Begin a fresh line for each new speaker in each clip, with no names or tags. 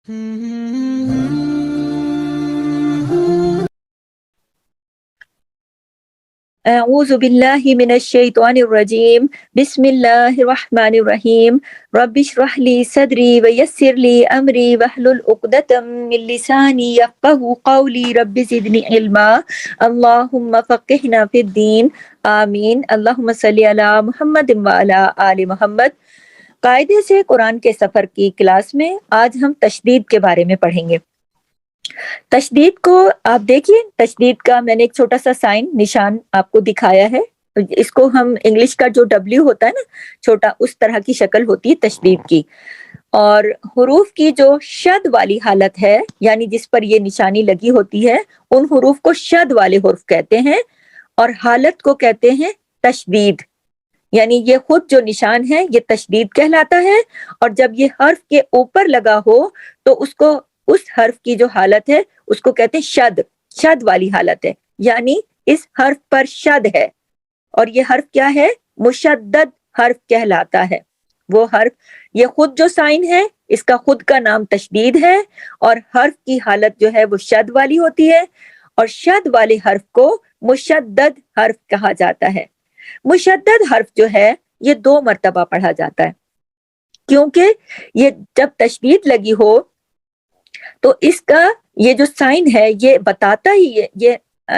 اعوذ باللہ من الشیطان الرجیم بسم اللہ الرحمن الرحیم رب اشرح لی صدری ویسر لی امری واحلل عقدۃ من لسانی یفقہوا قولی رب زدنی علما اللہم فقہنا فی الدین آمین اللہم صلی علی محمد وعلی آل محمد۔ قاعدے سے قرآن کے سفر کی کلاس میں آج ہم تشدید کے بارے میں پڑھیں گے۔ تشدید کو آپ دیکھیے، تشدید کا میں نے ایک چھوٹا سا سائن نشان آپ کو دکھایا ہے۔ اس کو ہم انگلش کا جو ڈبلیو ہوتا ہے نا چھوٹا، اس طرح کی شکل ہوتی ہے تشدید کی۔ اور حروف کی جو شد والی حالت ہے، یعنی جس پر یہ نشانی لگی ہوتی ہے، ان حروف کو شد والے حروف کہتے ہیں، اور حالت کو کہتے ہیں تشدید۔ یعنی یہ خود جو نشان ہے یہ تشدید کہلاتا ہے، اور جب یہ حرف کے اوپر لگا ہو تو اس کو، اس حرف کی جو حالت ہے اس کو کہتے ہیں شد، شد والی حالت ہے، یعنی اس حرف پر شد ہے۔ اور یہ حرف کیا ہے؟ مشدد حرف کہلاتا ہے۔ وہ حرف، یہ خود جو سائن ہے اس کا خود کا نام تشدید ہے، اور حرف کی حالت جو ہے وہ شد والی ہوتی ہے، اور شد والے حرف کو مشدد حرف کہا جاتا ہے۔ مشدد حرف جو ہے یہ 2 مرتبہ پڑھا جاتا ہے، کیونکہ یہ جب تشدید لگی ہو تو اس کا یہ جو سائن ہے یہ بتاتا ہی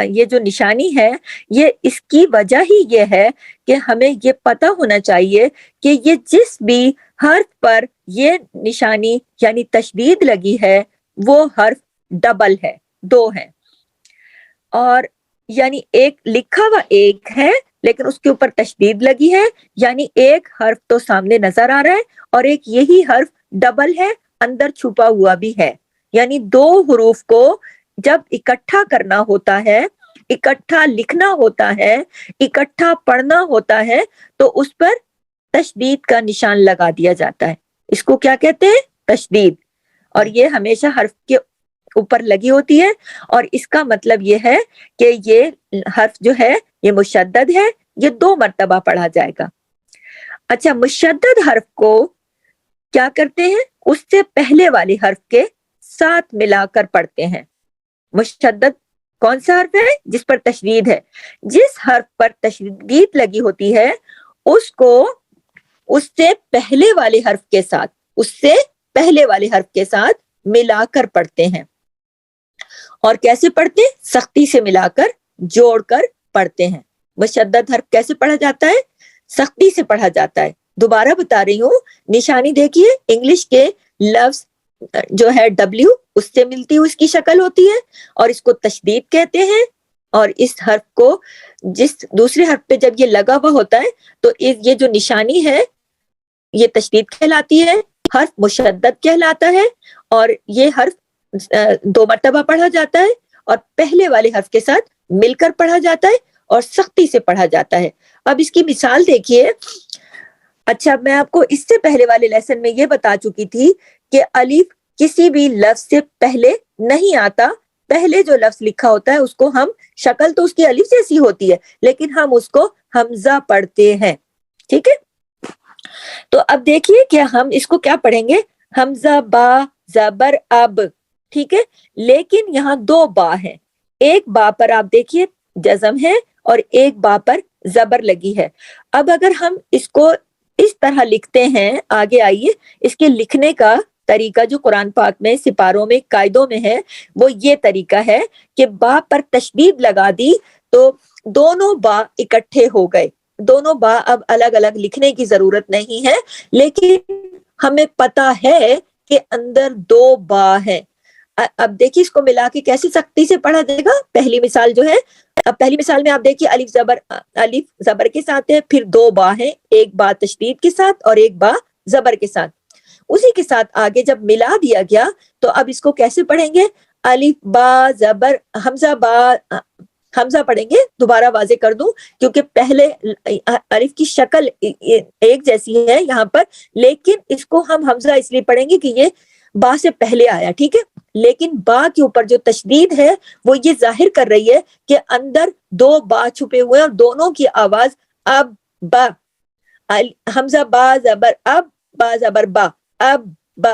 یہ جو نشانی ہے، یہ اس کی وجہ ہی یہ ہے کہ ہمیں یہ پتہ ہونا چاہیے کہ یہ جس بھی حرف پر یہ نشانی یعنی تشدید لگی ہے وہ حرف ڈبل ہے، 2 ہے، اور یعنی ایک لکھا ہوا ایک ہے لیکن اس کے اوپر تشدید لگی ہے، یعنی ایک حرف تو سامنے نظر آ رہا ہے اور ایک یہی حرف ڈبل ہے، اندر چھپا ہوا بھی ہے۔ یعنی 2 حروف کو جب اکٹھا کرنا ہوتا ہے، اکٹھا لکھنا ہوتا ہے، اکٹھا پڑھنا ہوتا ہے تو اس پر تشدید کا نشان لگا دیا جاتا ہے۔ اس کو کیا کہتے ہیں؟ تشدید۔ اور یہ ہمیشہ حرف کے اوپر لگی ہوتی ہے، اور اس کا مطلب یہ ہے کہ یہ حرف جو ہے یہ مشدد ہے، یہ 2 مرتبہ پڑھا جائے گا۔ اچھا، مشدد حرف کو کیا کرتے ہیں؟ اس سے پہلے والے حرف کے ساتھ ملا کر پڑھتے ہیں۔ مشدد کون سا حرف ہے؟ جس پر تشدید ہے۔ جس حرف پر تشدید لگی ہوتی ہے اس کو اس سے پہلے والے حرف کے ساتھ، اس سے پہلے والے حرف کے ساتھ ملا کر پڑھتے ہیں۔ اور کیسے پڑھتے ہیں؟ سختی سے ملا کر، جوڑ کر پڑھتے ہیں۔ مشدد حرف کیسے پڑھا جاتا ہے؟ سختی سے پڑھا جاتا ہے۔ دوبارہ بتا رہی ہوں، نشانی دیکھیے، انگلش کے لفظ جو ہے ڈبلیو، اس سے ملتی ہوئی اس کی شکل ہوتی ہے، اور اس کو تشدید کہتے ہیں۔ اور اس حرف کو جس دوسرے حرف پہ جب یہ لگا ہوا ہوتا ہے تو یہ جو نشانی ہے یہ تشدید کہلاتی ہے، حرف مشدد کہلاتا ہے، اور یہ حرف 2 مرتبہ پڑھا جاتا ہے، اور پہلے والے حرف کے ساتھ مل کر پڑھا جاتا ہے اور سختی سے پڑھا جاتا ہے۔ اب اس کی مثال دیکھیے۔ اچھا، میں آپ کو اس سے پہلے والے لیسن میں یہ بتا چکی تھی کہ الف کسی بھی لفظ سے پہلے نہیں آتا۔ پہلے جو لفظ لکھا ہوتا ہے اس کو ہم، شکل تو اس کی الف جیسی ہوتی ہے لیکن ہم اس کو حمزہ پڑھتے ہیں، ٹھیک ہے؟ تو اب دیکھیے کہ ہم اس کو کیا پڑھیں گے؟ حمزہ با زبر اب، ٹھیک ہے؟ لیکن یہاں 2 با ہیں، ایک با پر آپ دیکھیے جزم ہے اور ایک با پر زبر لگی ہے۔ اب اگر ہم اس کو اس طرح لکھتے ہیں، آگے آئیے، اس کے لکھنے کا طریقہ جو قرآن پاک میں سپاروں میں قاعدوں میں ہے وہ یہ طریقہ ہے کہ با پر تشدید لگا دی تو دونوں با اکٹھے ہو گئے۔ دونوں با اب الگ الگ لکھنے کی ضرورت نہیں ہے، لیکن ہمیں پتا ہے کہ اندر 2 با ہیں۔ اب دیکھیے اس کو ملا کے کیسے سختی سے پڑھا جائے گا۔ پہلی مثال جو ہے، اب پہلی مثال میں آپ دیکھیے الف زبر کے ساتھ ہے، پھر 2 با ہیں، ایک با تشدید کے ساتھ اور ایک با زبر کے ساتھ۔ اسی کے ساتھ آگے جب ملا دیا گیا تو اب اس کو کیسے پڑھیں گے؟ الف با زبر حمزہ با، حمزہ پڑھیں گے۔ دوبارہ واضح کر دوں کیونکہ پہلے الف کی شکل ایک جیسی ہے یہاں پر، لیکن اس کو ہم حمزہ اس لیے پڑھیں گے کہ یہ با سے پہلے آیا، ٹھیک ہے؟ لیکن با کے اوپر جو تشدید ہے وہ یہ ظاہر کر رہی ہے کہ اندر 2 با چھپے ہوئے ہیں، اور دونوں کی آواز اب با، حمزہ با زبر اب، با زبر با، اب با،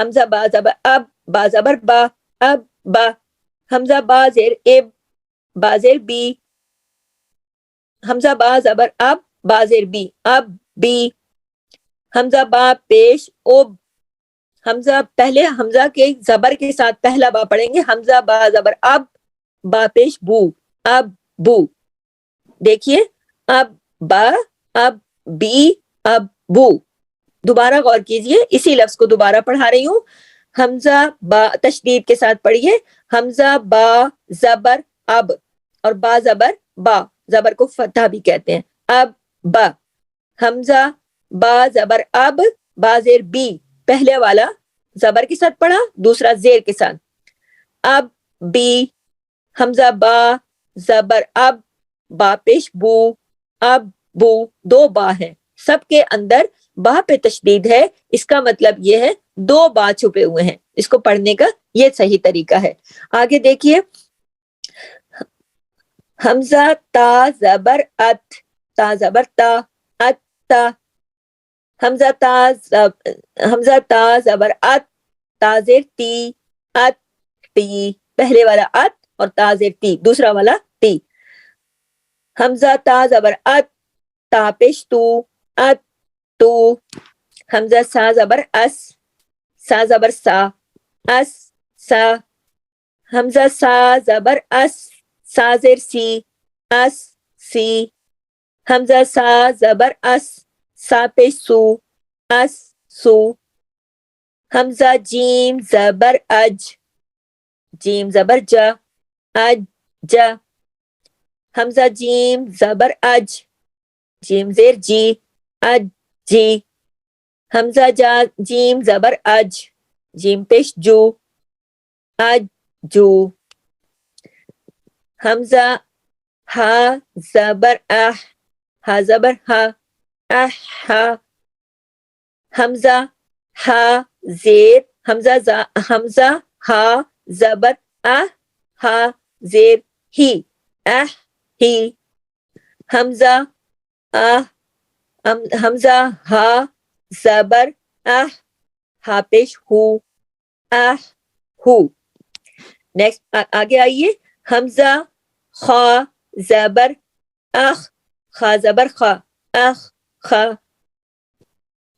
حمزہ با زبر اب، با زبر با، اب با. حمزہ با زیر اب، با زیر بی. حمزہ با زبر اب، با زیر بی، اب بی. حمزہ با پیش اب. حمزہ پہلے حمزہ کے زبر کے ساتھ پہلا با پڑھیں گے. حمزہ با زبر اب، با پیش بو، اب بو. دیکھیے اب با، اب بی، اب بو. دوبارہ غور کیجئے، اسی لفظ کو دوبارہ پڑھا رہی ہوں. حمزہ با تشدید کے ساتھ پڑھیے. حمزہ با زبر اب، اور با زبر با، زبر کو فتح بھی کہتے ہیں. اب با. حمزہ با زبر اب، با زیر بی، پہلے والا زبر کے ساتھ پڑھا، دوسرا زیر کے ساتھ. اب بی. حمزہ با زبر اب، با پیش بو، اب بو. دو با ہیں، سب کے اندر با پہ تشدید ہے. اس کا مطلب یہ ہے دو با چھپے ہوئے ہیں. اس کو پڑھنے کا یہ صحیح طریقہ ہے. آگے دیکھیے حمزہ تا زبر ات، تا زبر تا، ات تا. حمزہ تا زبر ات، تا زیر تی، ات تی. پہلے والا ات اور تا زیر تی، دوسرا والا تی. حمزہ تا زبر ات، تا پیش تو، ات تو. حمزہ سا زبر اس، سا زبر سا، اس سا. حمزہ سا زبر اس، سا زیر سی، اس سی. حمزہ سا زبر اس، سا پیش سو، اس سو. حمزہ جیم زبر اج، جیم زبر جا، اج جا. حمزہ جیم زبر اج، جیم زیر جی، اج جی. حمزہ جا جیم زبر اج، جیم پیش جو، اج جو. حمزہ ہا زبر اح، ہا زبر ہا، اح ہا. حمزہ ہا زیر، حمزہ ہا زبر اح، ہا زیر ہی، اح ہی. حمزہ حمزہ ہا زبر اح، ہا پیش ہو، اح ہو. نیکسٹ آگے آئیے. حمزہ خا زبر اخ، خا زبر خا، اخ خا.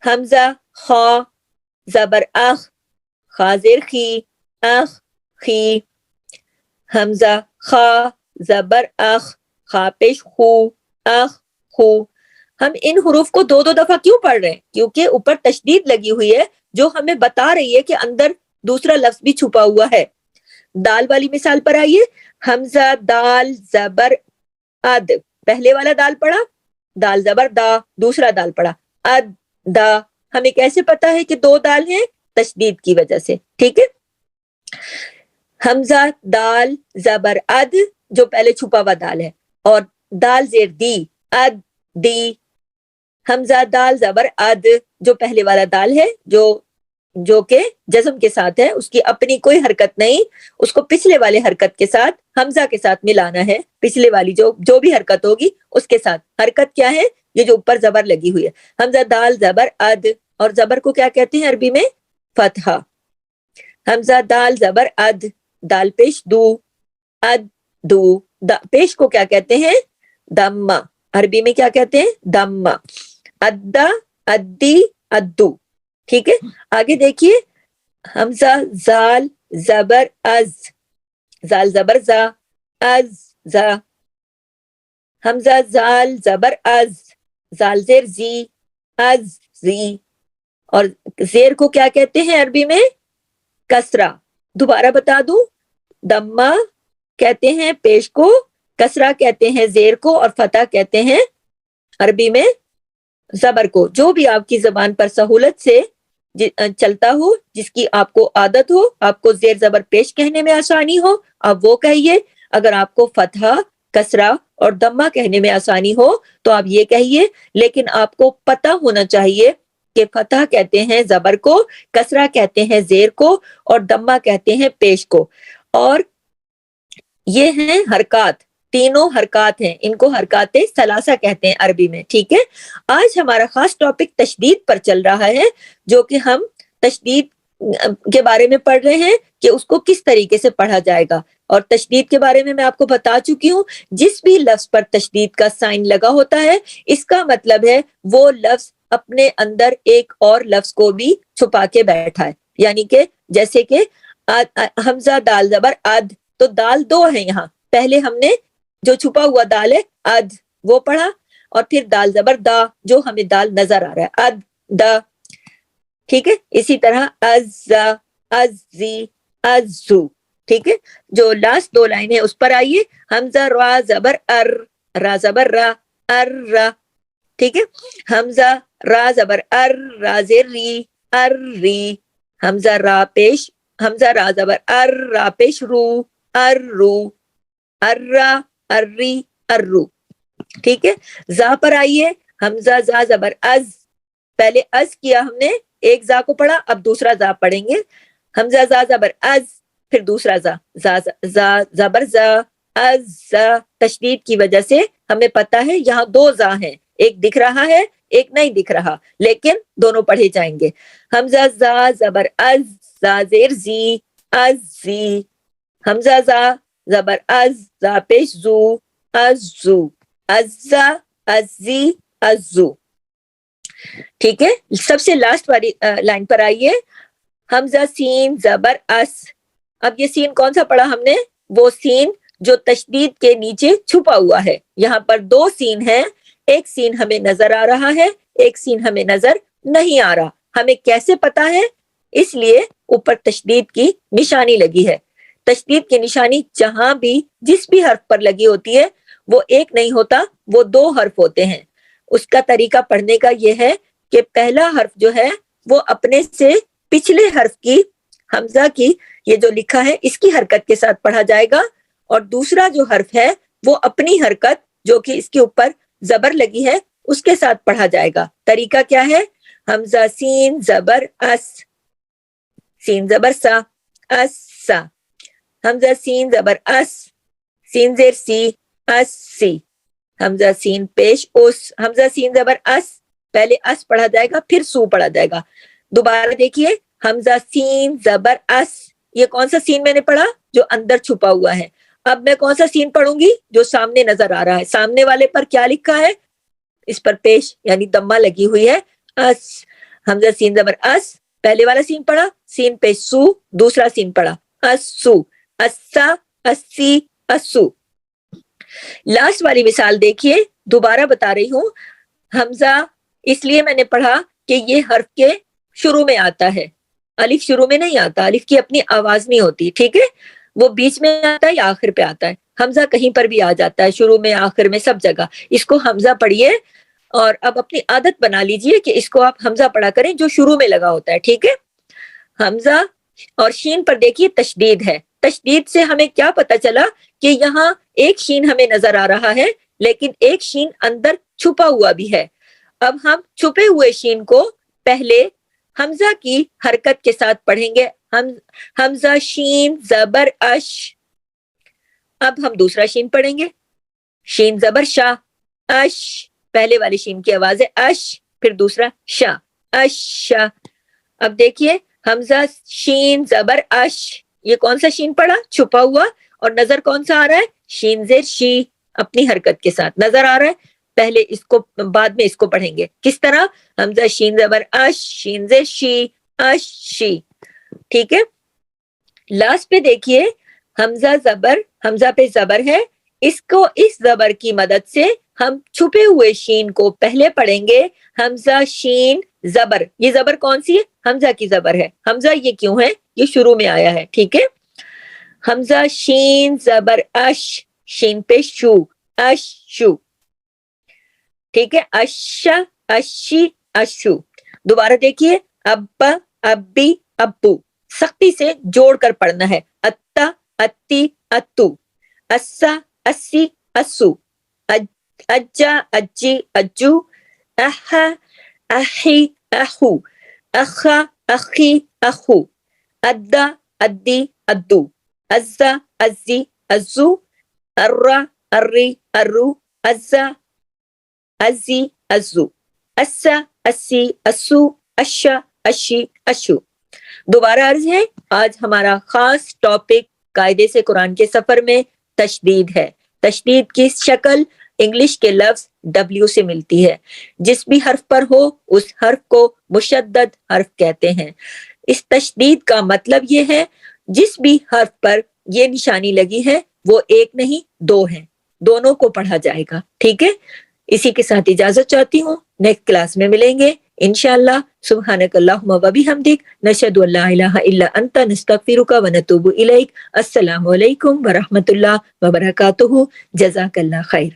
حمزہ خا زبر اخ، خا زیر خی، اخ خی. حمزہ خا زبر اخ، خا پیش خو، اخ خو. ہم ان حروف کو دو دو دفعہ کیوں پڑھ رہے ہیں؟ کیونکہ اوپر تشدید لگی ہوئی ہے جو ہمیں بتا رہی ہے کہ اندر دوسرا لفظ بھی چھپا ہوا ہے. دال والی مثال پر آئیے. حمزہ دال زبر اد، پہلے والا دال پڑھا، دال زبر دا، دوسرا دال پڑھا، اد دا. ہمیں کیسے پتا ہے کہ دو دال ہیں؟ تشدید کی وجہ سے. ٹھیک ہے. حمزہ دال زبر اد، جو پہلے چھپا ہوا دال ہے، اور دال زیر دی، اد دی. حمزہ دال زبر اد، جو پہلے والا دال ہے، جو کہ جزم کے ساتھ ہے، اس کی اپنی کوئی حرکت نہیں، اس کو پچھلے والے حرکت کے ساتھ حمزہ کے ساتھ ملانا ہے. پچھلے والی جو بھی حرکت ہوگی اس کے ساتھ. حرکت کیا ہے؟ یہ جو اوپر زبر لگی ہوئی ہے. حمزہ دال زبر اد، اور زبر کو کیا کہتے ہیں عربی میں؟ فتحہ. حمزہ دال زبر اد، دال پیش دو، اد دو. پیش کو کیا کہتے ہیں؟ دمہ. عربی میں کیا کہتے ہیں؟ دمہ. ادا، ادی، ادو. ٹھیک ہے. آگے دیکھیے. حمزہ زال زبر از، زال زبر زا، از زا. حمزہ زال زبر از، زال زیر زی، از زی. اور زیر کو کیا کہتے ہیں عربی میں؟ کسرہ. دوبارہ بتا دوں، دمہ کہتے ہیں پیش کو، کسرہ کہتے ہیں زیر کو، اور فتح کہتے ہیں عربی میں زبر کو. جو بھی آپ کی زبان پر سہولت سے چلتا ہو، جس کی آپ کو عادت ہو، آپ کو زیر زبر پیش کہنے میں آسانی ہو، آپ وہ کہیے. اگر آپ کو فتحہ، کسرہ اور دمہ کہنے میں آسانی ہو تو آپ یہ کہیے. لیکن آپ کو پتہ ہونا چاہیے کہ فتح کہتے ہیں زبر کو، کسرہ کہتے ہیں زیر کو، اور دمہ کہتے ہیں پیش کو. اور یہ ہیں حرکات، تینوں حرکات ہیں. ان کو حرکات ثلاثہ کہتے ہیں عربی میں. ٹھیک ہے. آج ہمارا خاص ٹاپک تشدید پر چل رہا ہے، جو کہ ہم تشدید کے بارے میں پڑھ رہے ہیں کہ اس کو کس طریقے سے پڑھا جائے گا. اور تشدید کے بارے میں آپ کو بتا چکی ہوں, جس بھی لفظ پر تشدید کا سائن لگا ہوتا ہے اس کا مطلب ہے وہ لفظ اپنے اندر ایک اور لفظ کو بھی چھپا کے بیٹھا ہے. یعنی کہ جیسے کہ حمزہ دال زبر اد, تو دال دو ہے یہاں, پہلے ہم نے جو چھپا ہوا دال ہے اد وہ پڑھا, اور پھر دال زبر دا جو ہمیں دال نظر آ رہا ہے اد دا. ٹھیک ہے, اسی طرح ازا ازی ازو. ٹھیک ہے, جو لاسٹ دو لائن ہے اس پر آئیے. حمزہ را زبر ار, را زبر را ار را. ٹھیک ہے, حمزہ را زبر ار را زیر ری ار ری. حمزہ را پیش, حمزہ را زبر ار را پیش رو ار رو ار را ار ری ار رو. ٹھیک ہے, زا پر آئیے. حمزہ زا زبر از, پہلے از کیا ہم نے, ایک زا کو پڑھا, اب دوسرا زا پڑھیں گے. حمزہ زا زبر از, پھر دوسرا زا زا زا زبر زا از زا. تشدید کی وجہ سے ہمیں پتا ہے یہاں دو زا ہیں, ایک دکھ رہا ہے ایک نہیں دکھ رہا, لیکن دونوں پڑھے جائیں گے. حمزہ زا زبر از زا زیر زی از زی. حمزہ زا زبر از زا پیش زو از زو ازا ازی ازو. ٹھیک ہے, سب سے لاسٹ والی لائن پر آئیے. حمزہ سین زبر اس. اب یہ سین کون سا پڑھا ہم نے, وہ سین جو تشدید کے نیچے چھپا ہوا ہے. یہاں پر دو سین ہیں, ایک سین ہمیں نظر آ رہا ہے, ایک سین ہمیں نظر نہیں آ رہا. ہمیں کیسے پتا ہے, اس لیے اوپر تشدید کی نشانی لگی ہے. تشدید کی نشانی جہاں بھی جس بھی حرف پر لگی ہوتی ہے وہ ایک نہیں ہوتا, وہ دو حرف ہوتے ہیں. اس کا طریقہ پڑھنے کا یہ ہے کہ پہلا حرف جو ہے وہ اپنے سے پچھلے حرف کی, حمزہ کی یہ جو لکھا ہے اس کی حرکت کے ساتھ پڑھا جائے گا, اور دوسرا جو حرف ہے وہ اپنی حرکت جو کہ اس کے اوپر زبر لگی ہے اس کے ساتھ پڑھا جائے گا. طریقہ کیا ہے, حمزہ سین زبر اس, سین زبر سا اس سا. حمزہ سین زبر اس, سین زیر سی اس سی. حمزہ سین پیش اس, حمزہ سین زبر اس, پہلے اس پڑھا جائے گا پھر سو پڑھا جائے گا. دوبارہ دیکھیے, حمزہ سین زبر اس, یہ کون سا سین میں نے پڑھا, جو اندر چھپا ہوا ہے. اب میں کون سا سین پڑھوں گی, جو سامنے نظر آ رہا ہے. سامنے والے پر کیا لکھا ہے, اس پر پیش یعنی دمہ لگی ہوئی ہے اس. حمزہ سین زبر اس, پہلے والا سین پڑھا, سین پیش سو, دوسرا سین پڑھا اسو اسا اسی اسو. لاسٹ والی مثال دیکھیے, دوبارہ بتا رہی ہوں. حمزہ اس لیے میں نے پڑھا کہ یہ حرف کے شروع میں آتا ہے, الف شروع میں نہیں آتا, الف کی اپنی آواز نہیں ہوتی. ٹھیک ہے, وہ بیچ میں آتا ہے یا آخر پہ آتا ہے. حمزہ کہیں پر بھی آ جاتا ہے, شروع میں آخر میں سب جگہ. اس کو حمزہ پڑھیے, اور اب اپنی عادت بنا لیجئے کہ اس کو آپ حمزہ پڑھا کریں جو شروع میں لگا ہوتا ہے. ٹھیک ہے, حمزہ اور شین پر دیکھیے تشدید ہے. تشدید سے ہمیں کیا پتا چلا کہ یہاں ایک شین ہمیں نظر آ رہا ہے لیکن ایک شین اندر چھپا ہوا بھی ہے. اب ہم چھپے ہوئے شین کو پہلے حمزہ کی حرکت کے ساتھ پڑھیں گے. حمزہ شین زبر اش. اب ہم دوسرا شین پڑھیں گے, شین زبر شا اش, پہلے والی شین کی آواز ہے اش, پھر دوسرا شا اشا. اب دیکھیے, حمزہ شین زبر اش, یہ کون سا شین پڑھا, چھپا ہوا, اور نظر کون سا آ رہا ہے, شین زیر شی, اپنی حرکت کے ساتھ نظر آ رہا ہے. پہلے اس کو, بعد میں اس کو پڑھیں گے. کس طرح, حمزہ شین زبر اش, شین زیر شی اش شی. ٹھیک ہے, لاسٹ پہ دیکھیے, حمزہ زبر, حمزہ پہ زبر ہے, اس کو اس زبر کی مدد سے ہم چھپے ہوئے شین کو پہلے پڑھیں گے. حمزہ شین زبر, یہ زبر کون سی ہے, حمزہ کی زبر ہے. حمزہ یہ کیوں ہے, یہ شروع میں آیا ہے. ٹھیک ہے, حمزہ شین زبر اش, شین پہ شو اش شو. ٹھیک ہے, اشا اشی اشو. دوبارہ دیکھیے, ابا ابی ابو, سختی سے جوڑ کر پڑھنا ہے. اتا اتی اتو, اسا اسی اسو, اجا اجی اجو, احا احی احو, اخا اخی اخو, ادا ادی ادو, ازا ازی ازو, ارا اری ارو, ازا ازی ازو, اسا اسی اسو, اشا اشی اشو. دوبارہ عرض ہے، آج ہمارا خاص ٹاپک قاعدے سے قرآن کے سفر میں تشدید ہے۔ تشدید کی شکل انگلش کے لفظ ڈبلیو سے ملتی ہے۔ جس بھی حرف پر ہو اس حرف کو مشدد حرف کہتے ہیں۔ اس تشدید کا مطلب یہ ہے جس بھی حرف پر یہ نشانی لگی ہے وہ ایک نہیں دو ہیں، دونوں کو پڑھا جائے گا، ٹھیک ہے؟ اسی کے ساتھ اجازت چاہتی ہوں، نیکسٹ کلاس میں ملیں گے انشاءاللہ۔ سبحانک اللہم و بحمدک، نشہد ان لا الہ الا انت، نستغفرک و نتوب الیک۔ السلام علیکم ورحمۃ اللہ وبرکاتہ۔ جزاک اللہ خیر۔